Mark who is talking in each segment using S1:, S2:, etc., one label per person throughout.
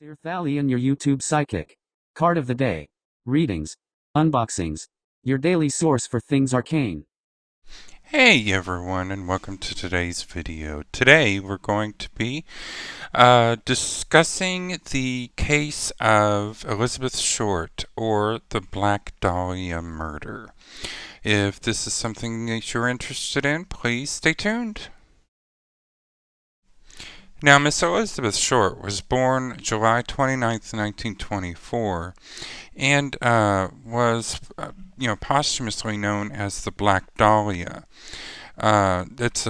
S1: Dear Dahlia and your YouTube psychic. Card of the day. Readings. Unboxings. Your daily source for things arcane.
S2: Hey everyone, and welcome to today's video. Today we're going to be discussing the case of Elizabeth Short, or the Black Dahlia murder. If this is something that you're interested in, please stay tuned. Now, Miss Elizabeth Short was born July 29th, 1924, and was, posthumously known as the Black Dahlia. It's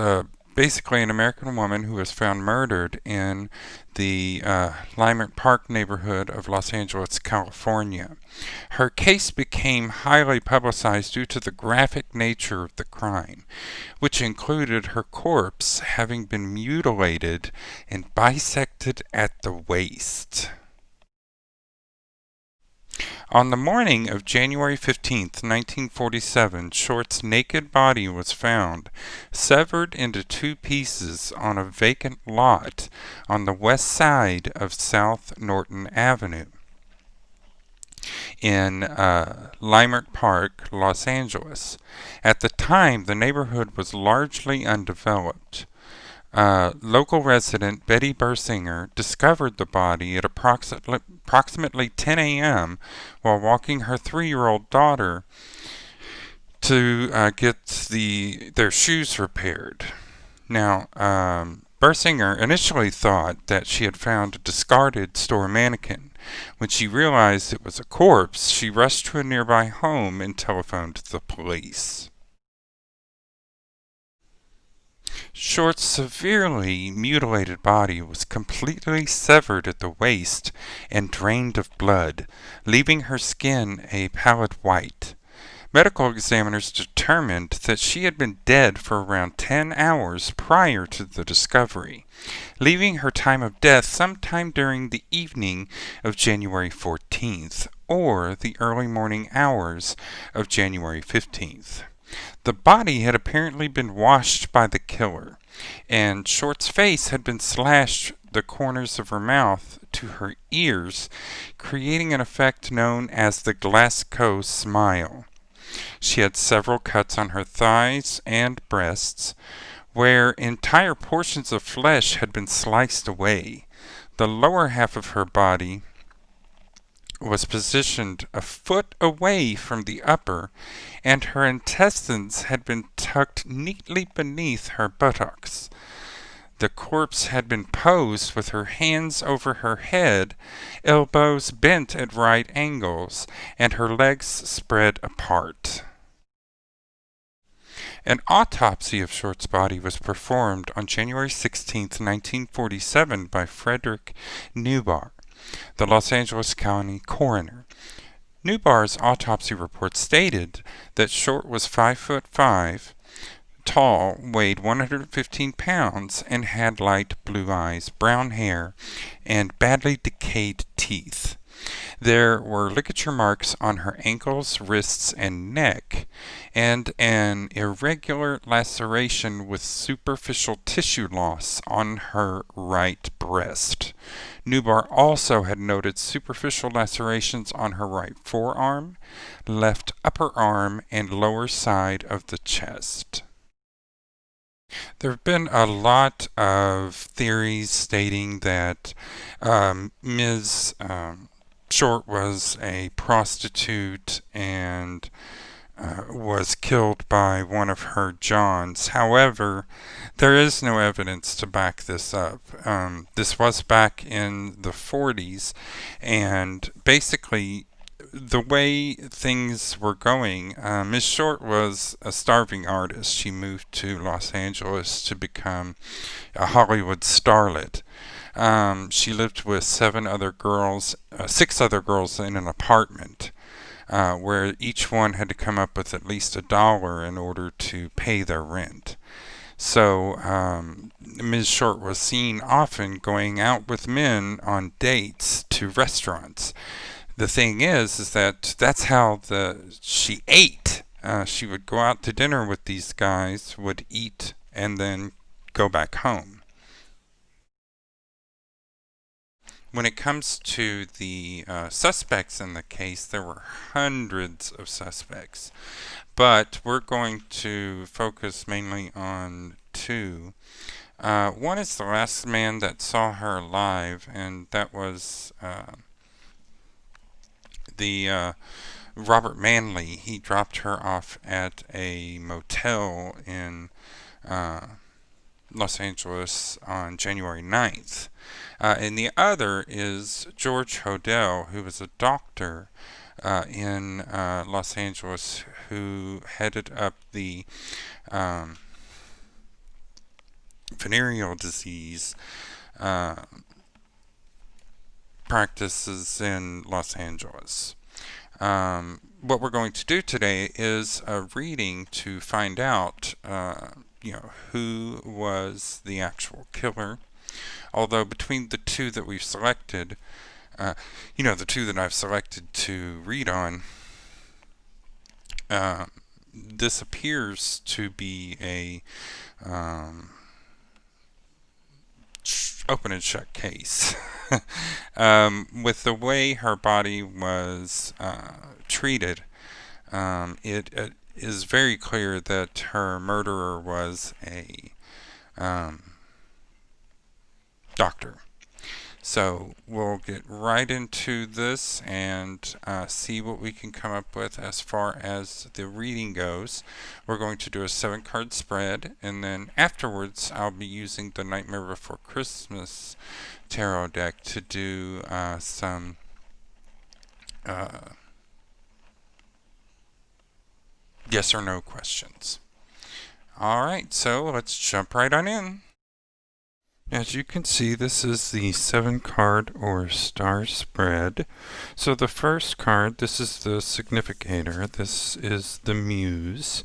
S2: basically an American woman who was found murdered in the Leimert Park neighborhood of Los Angeles, California. Her case became highly publicized due to the graphic nature of the crime, which included her corpse having been mutilated and bisected at the waist. On the morning of January 15th, 1947, Short's naked body was found, severed into two pieces on a vacant lot on the west side of South Norton Avenue in Leimert Park, Los Angeles. At the time, the neighborhood was largely undeveloped. Local resident Betty Bersinger discovered the body at approximately 10 a.m. while walking her 3-year-old daughter to get their shoes repaired. Now, Bersinger initially thought that she had found a discarded store mannequin. When she realized it was a corpse, she rushed to a nearby home and telephoned the police. Short's severely mutilated body was completely severed at the waist and drained of blood, leaving her skin a pallid white. Medical examiners determined that she had been dead for around 10 hours prior to the discovery, leaving her time of death sometime during the evening of January 14th or the early morning hours of January 15th. The body had apparently been washed by the killer, and Short's face had been slashed the corners of her mouth to her ears, creating an effect known as the Glasgow smile. She had several cuts on her thighs and breasts, where entire portions of flesh had been sliced away. The lower half of her body was positioned a foot away from the upper, and her intestines had been tucked neatly beneath her buttocks. The corpse had been posed with her hands over her head, elbows bent at right angles, and her legs spread apart. An autopsy of Short's body was performed on January 16, 1947 by Frederick Newbar, the Los Angeles County coroner. Newbar's autopsy report stated that Short was 5'5", tall, weighed 115 pounds, and had light blue eyes, brown hair, and badly decayed teeth. There were ligature marks on her ankles, wrists, and neck, and an irregular laceration with superficial tissue loss on her right breast. Newbar also had noted superficial lacerations on her right forearm, left upper arm, and lower side of the chest. There have been a lot of theories stating that Ms. Short was a prostitute and was killed by one of her Johns. However, there is no evidence to back this up. This was back in the 40s, and basically the way things were going, Miss Short was a starving artist. She moved to Los Angeles to become a Hollywood starlet. She lived with 6 other girls in an apartment, where each one had to come up with at least $1 in order to pay their rent. So Ms. Short was seen often going out with men on dates to restaurants. The thing is that that's how she ate. She would go out to dinner with these guys, would eat, and then go back home. when it comes to the suspects in the case, there were hundreds of suspects, but we're going to focus mainly on two. One is the last man that saw her alive, and that was the Robert Manley. He dropped her off at a motel in Los Angeles on January 9th. And the other is George Hodel, who was a doctor in Los Angeles who headed up the venereal disease practices in Los Angeles. What we're going to do today is a reading to find out, who was the actual killer. Although between the two that we've selected, the two that I've selected to read on, this appears to be a open and shut case. With the way her body was treated, it is very clear that her murderer was a doctor. So we'll get right into this and see what we can come up with as far as the reading goes. We're going to do a 7-card spread, and then afterwards I'll be using the Nightmare Before Christmas tarot deck to do some yes or no questions. Alright, so let's jump right on in. As you can see, this is the 7-card or star spread. So the first card, this is the significator. This is the muse.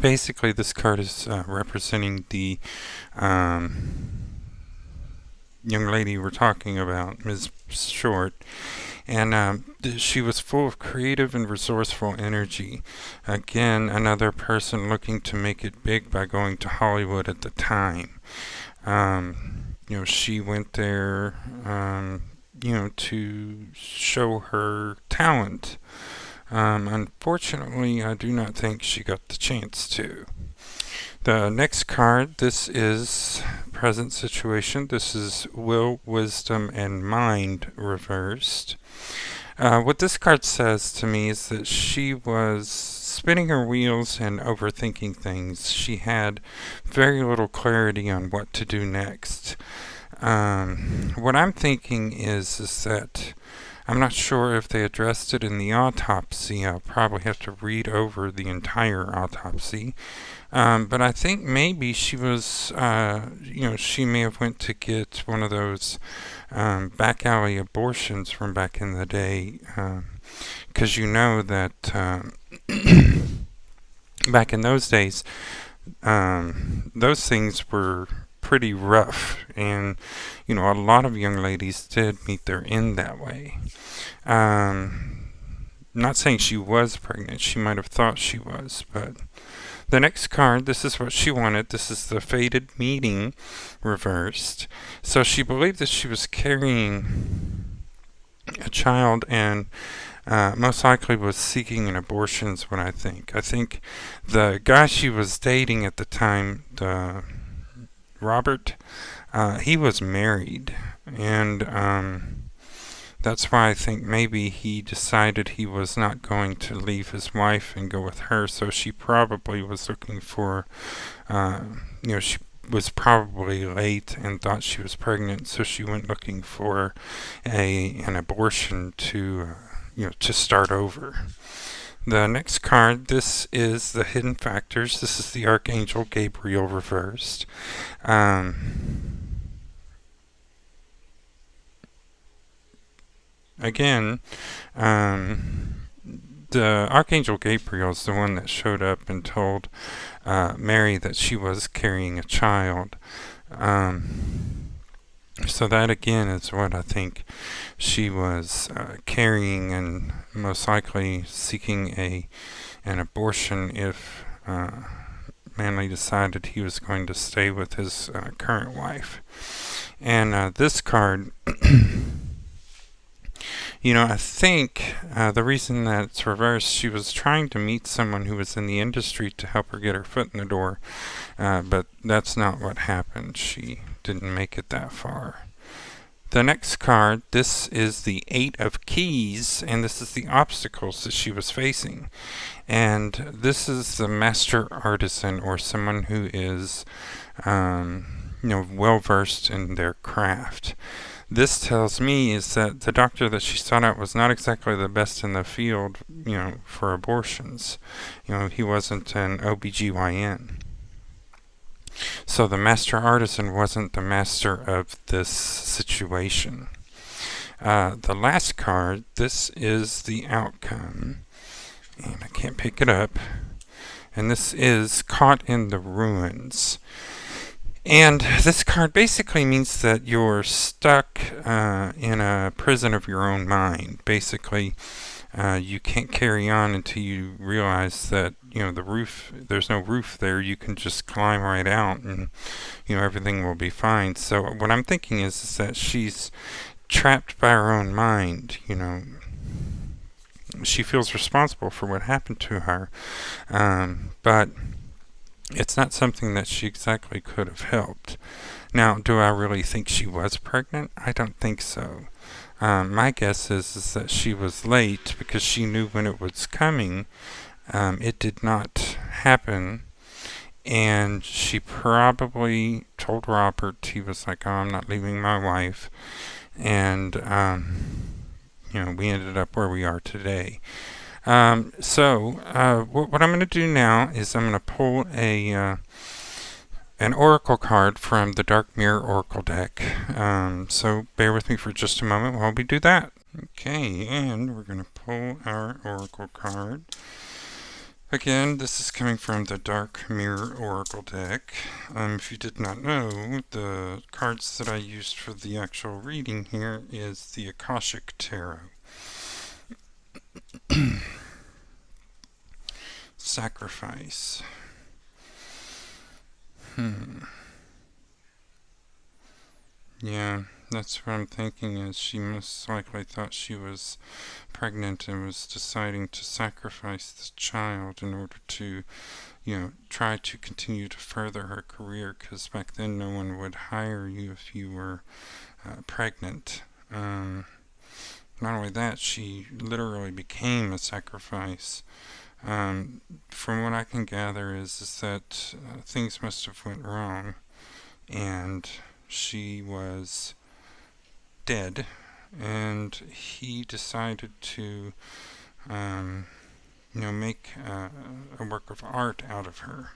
S2: Basically, this card is representing the young lady we're talking about, Ms. Short. And she was full of creative and resourceful energy. Again, another person looking to make it big by going to Hollywood at the time. She went there, to show her talent. Unfortunately, I do not think she got the chance to. The next card, this is present situation. This is will, wisdom, and mind reversed. What this card says to me is that she was spinning her wheels and overthinking things. She had very little clarity on what to do next. What I'm thinking is that I'm not sure if they addressed it in the autopsy. I'll probably have to read over the entire autopsy. But I think maybe she was, she may have went to get one of those back alley abortions from back in the day. Because you know that back in those days, those things were pretty rough. And, a lot of young ladies did meet their end that way. Not saying she was pregnant. She might have thought she was, but... The next card, this is what she wanted. This is the fated meeting reversed. So she believed that she was carrying a child and most likely was seeking an abortion is what I think. I think the guy she was dating at the time, Robert, he was married. And that's why I think maybe he decided he was not going to leave his wife and go with her, so she probably was looking for, she was probably late and thought she was pregnant, so she went looking for an abortion to start over. The next card, this is the hidden factors. This is the Archangel Gabriel reversed. Again, the Archangel Gabriel is the one that showed up and told Mary that she was carrying a child. So that again is what I think she was carrying, and most likely seeking an abortion if Manley decided he was going to stay with his current wife. And this card, I think the reason that it's reversed, she was trying to meet someone who was in the industry to help her get her foot in the door, but that's not what happened. She didn't make it that far. The next card, this is the Eight of Keys, and this is the obstacles that she was facing. And this is the master artisan, or someone who is, well versed in their craft. This tells me is that the doctor that she sought out was not exactly the best in the field, for abortions. He wasn't an OBGYN. So the master artisan wasn't the master of this situation. The last card, this is the outcome. And I can't pick it up. And this is Caught in the Ruins. And this card basically means that you're stuck in a prison of your own mind. Basically, you can't carry on until you realize that, the roof, there's no roof there. You can just climb right out and, everything will be fine. So what I'm thinking is that she's trapped by her own mind, She feels responsible for what happened to her, but it's not something that she exactly could have helped. Now, do I really think she was pregnant? I don't think so. My guess is that she was late because she knew when it was coming. It did not happen, and she probably told Robert. He was like, "Oh, I'm not leaving my wife," and we ended up where we are today. So what I'm going to do now is I'm going to pull an oracle card from the Dark Mirror Oracle deck. So bear with me for just a moment while we do that. Okay, and we're going to pull our oracle card. Again, this is coming from the Dark Mirror Oracle deck. If you did not know, the cards that I used for the actual reading here is the Akashic Tarot. Sacrifice. Yeah, that's what I'm thinking is she most likely thought she was pregnant and was deciding to sacrifice the child in order to, try to continue to further her career, because back then no one would hire you if you were pregnant. Not only that, she literally became a sacrifice. From what I can gather is that things must have went wrong, and she was dead, and he decided to, make a work of art out of her.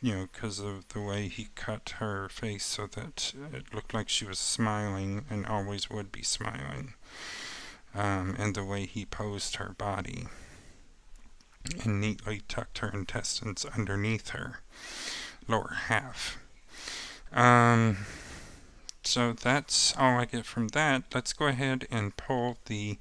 S2: Because of the way he cut her face so that it looked like she was smiling and always would be smiling. And the way he posed her body and neatly tucked her intestines underneath her lower half. So that's all I get from that. Let's go ahead and pull the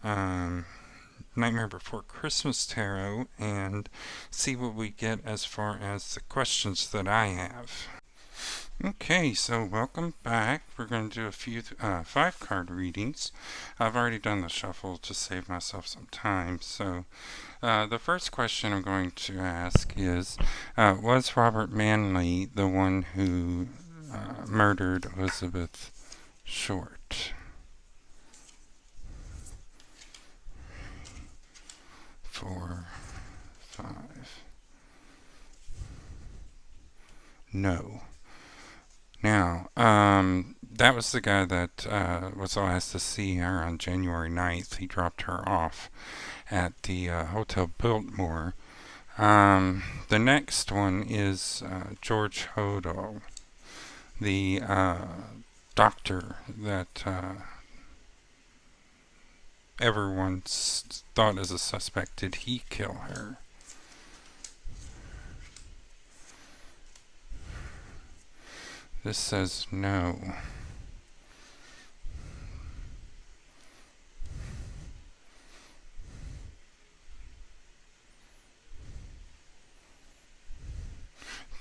S2: Nightmare Before Christmas Tarot and see what we get as far as the questions that I have. Okay, so welcome back. We're going to do a few 5-card readings. I've already done the shuffle to save myself some time. So the first question I'm going to ask is, was Robert Manley the one who murdered Elizabeth Short? 4, 5. No. Now, that was the guy that was the last to see her on January 9th. He dropped her off at the Hotel Biltmore. The next one is George Hodel, the doctor that everyone thought as a suspect. Did he kill her? This says no.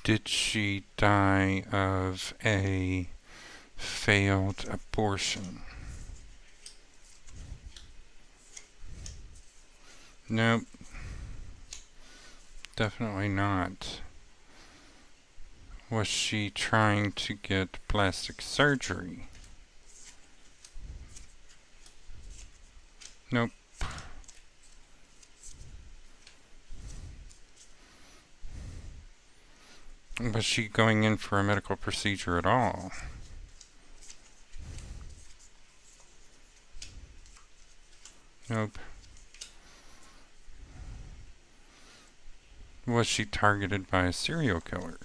S2: Did she die of a failed abortion? Nope. Definitely not. Was she trying to get plastic surgery? Nope. Was she going in for a medical procedure at all? Nope. Was she targeted by a serial killer?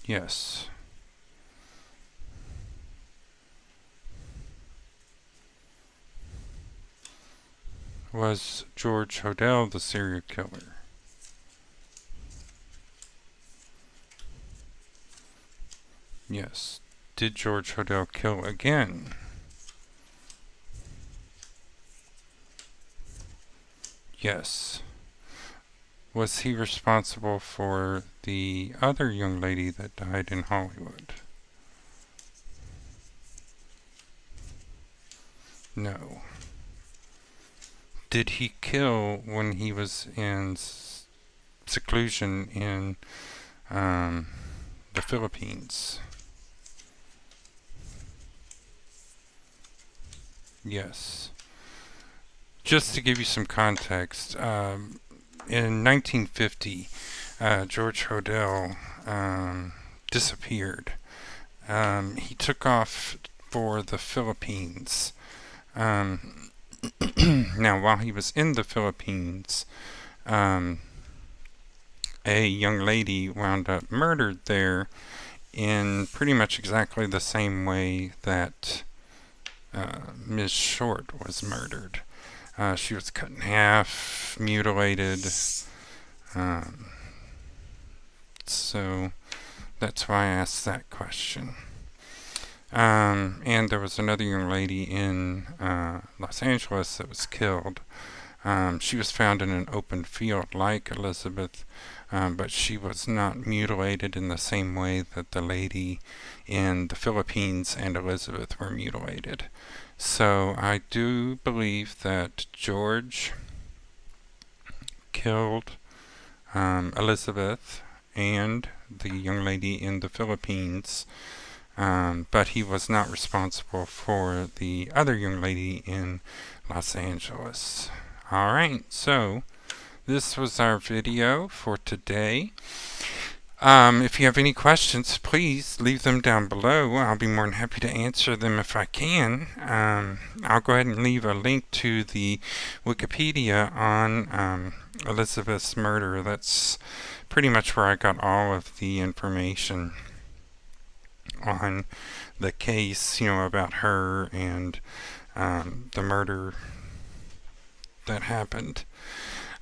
S2: Yes. Was George Hodel the serial killer? Yes. Did George Hodel kill again? Yes. Was he responsible for the other young lady that died in Hollywood? No. Did he kill when he was in seclusion in the Philippines? Yes. Just to give you some context, in 1950, George Hodel disappeared. He took off for the Philippines. Now, while he was in the Philippines, a young lady wound up murdered there in pretty much exactly the same way that Ms. Short was murdered. She was cut in half, mutilated. So that's why I asked that question. And there was another young lady in Los Angeles that was killed. She was found in an open field like Elizabeth, but she was not mutilated in the same way that the lady in the Philippines and Elizabeth were mutilated. So I do believe that George killed Elizabeth and the young lady in the Philippines, but he was not responsible for the other young lady in Los Angeles. Alright, so this was our video for today. If you have any questions, please leave them down below. I'll be more than happy to answer them if I can. I'll go ahead and leave a link to the Wikipedia on Elizabeth's murder. That's pretty much where I got all of the information on the case, about her and the murder that happened.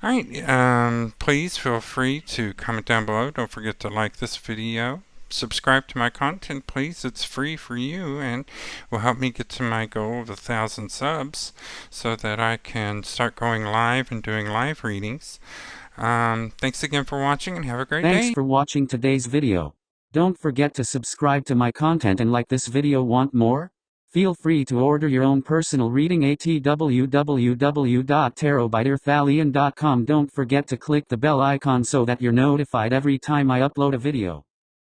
S2: Alright, please feel free to comment down below. Don't forget to like this video. Subscribe to my content, please. It's free for you and will help me get to my goal of 1,000 subs so that I can start going live and doing live readings. Thanks again for watching and have a great day.
S1: Thanks for watching today's video. Don't forget to subscribe to my content and like this video. Want more? Feel free to order your own personal reading at www.tarotbyDahlia.com. Don't forget to click the bell icon so that you're notified every time I upload a video.